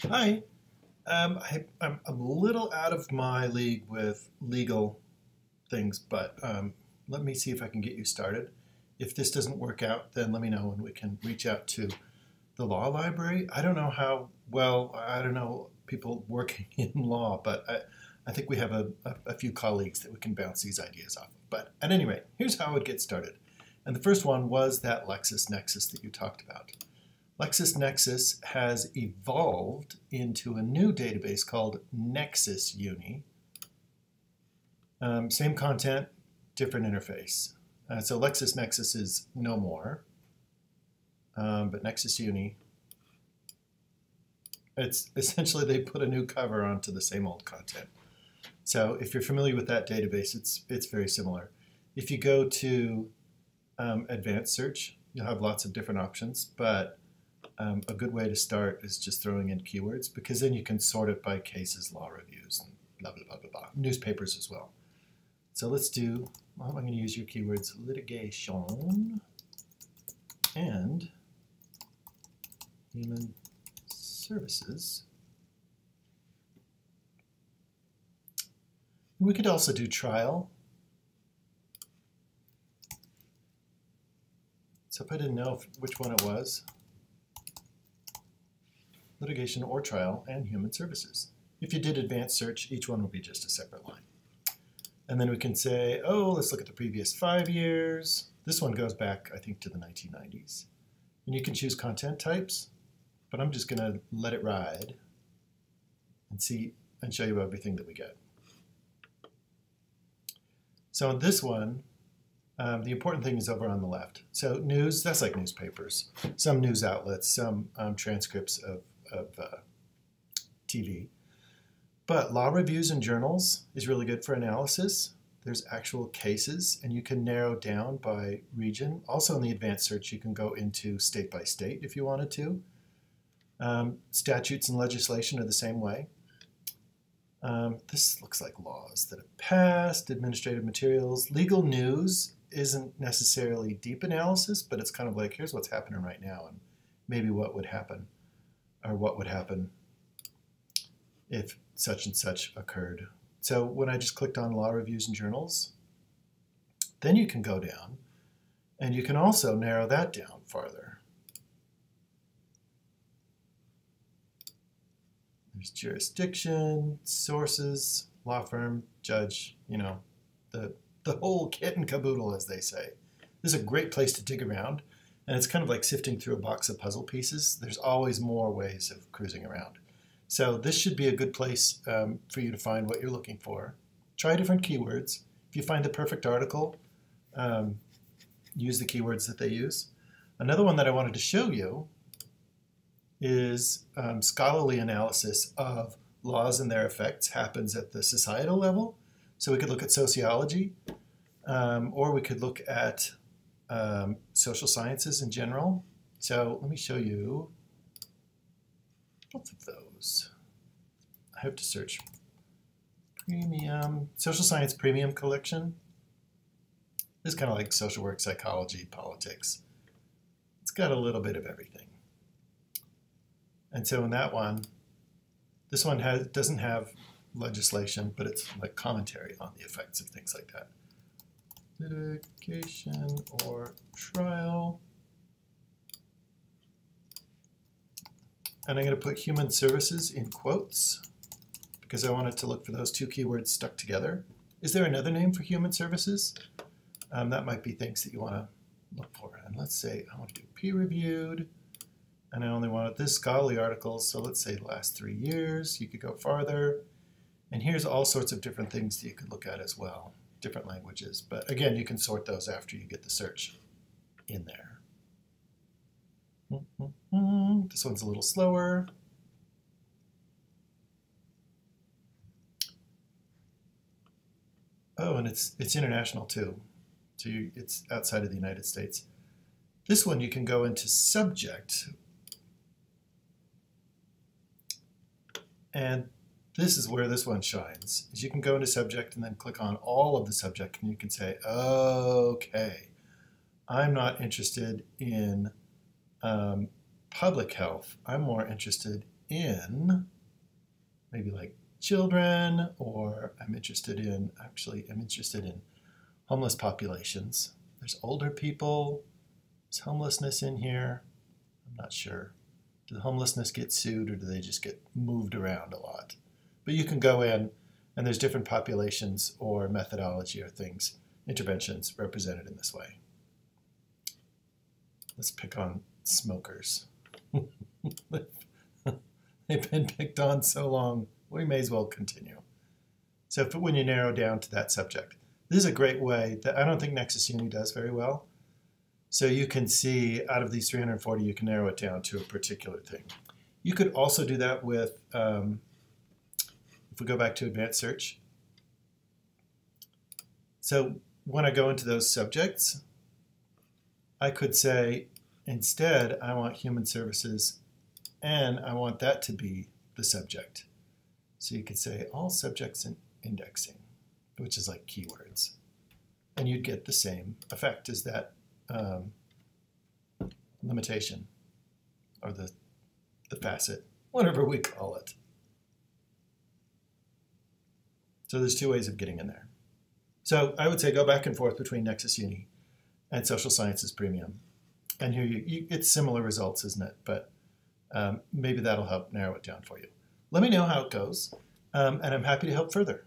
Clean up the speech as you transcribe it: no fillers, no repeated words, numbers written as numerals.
Hi. I'm a little out of my league with legal things, but let me see if I can get you started. If this doesn't work out, then let me know and we can reach out to the law library. I don't know how well, I don't know people working in law, but I think we have a few colleagues that we can bounce these ideas off of. But at any rate, here's how it gets started. And the first one was that LexisNexis that you talked about. LexisNexis has evolved into a new database called NexusUni. Same content, different interface. So LexisNexis is no more, but NexusUni, it's essentially they put a new cover onto the same old content. So if you're familiar with that database, it's very similar. If you go to advanced search, you'll have lots of different options, but a good way to start is just throwing in keywords, because then you can sort it by cases, law reviews, and blah, blah, blah, blah, blah. Newspapers as well. So let's do, well, I'm going to use your keywords litigation and human services. We could also do trial. So if I didn't know which one it was, litigation or trial, and human services. If you did advanced search, each one would be just a separate line. And then we can say, oh, let's look at the previous 5 years. This one goes back, I think, to the 1990s. And you can choose content types, but I'm just going to let it ride and see and show you everything that we get. So in this one, the important thing is over on the left. So news, that's like newspapers, some news outlets, some transcripts of TV. But law reviews and journals is really good for analysis. There's actual cases, and you can narrow down by region. Also in the advanced search, you can go into state by state if you wanted to. Statutes and legislation are the same way. This looks like laws that have passed, administrative materials. Legal news isn't necessarily deep analysis, but it's kind of like, here's what's happening right now and maybe what would happen, or what would happen if such and such occurred. So when I just clicked on law reviews and journals, then you can go down and you can also narrow that down farther. There's jurisdiction, sources, law firm, judge, you know, the whole kit and caboodle, as they say. This is a great place to dig around, and it's kind of like sifting through a box of puzzle pieces. There's always more ways of cruising around. So this should be a good place for you to find what you're looking for. Try different keywords. If you find the perfect article, use the keywords that they use. Another one that I wanted to show you is scholarly analysis of laws and their effects happens at the societal level. So we could look at sociology, or we could look at social sciences in general. So let me show you both of those. I have to search premium, social science premium collection. This is kind of like social work, psychology, politics. It's got a little bit of everything. And so in that one, this one doesn't have legislation, but it's like commentary on the effects of things like that. Litigation or trial. And I'm going to put human services in quotes because I wanted to look for those two keywords stuck together. Is there another name for human services? That might be things that you want to look for. And let's say I want to do peer-reviewed, and I only wanted this scholarly articles, so let's say the last 3 years. You could go farther. And here's all sorts of different things that you could look at as well, different languages. But again, you can sort those after you get the search in there. This one's a little slower. Oh, and it's international too. So it's outside of the United States. This one you can go into subject. And this is where this one shines. Is you can go into subject and then click on all of the subject, and you can say, okay, I'm not interested in public health. I'm more interested in maybe like children, or I'm interested in homeless populations. There's older people. Is homelessness in here? I'm not sure. Do the homelessness get sued, or do they just get moved around a lot? But you can go in, and there's different populations or methodology or things, interventions represented in this way. Let's pick on smokers. They've been picked on so long, we may as well continue. So when you narrow down to that subject, this is a great way that I don't think Nexus Uni does very well. So you can see out of these 340, you can narrow it down to a particular thing. You could also do that with, if we go back to advanced search. So when I go into those subjects, I could say, instead, I want human services, and I want that to be the subject. So you could say all subjects in indexing, which is like keywords. And you'd get the same effect as that limitation, or the facet, whatever we call it. So there's two ways of getting in there. So I would say go back and forth between Nexus Uni and Social Sciences Premium. And here you get similar results, isn't it? But maybe that'll help narrow it down for you. Let me know how it goes, and I'm happy to help further.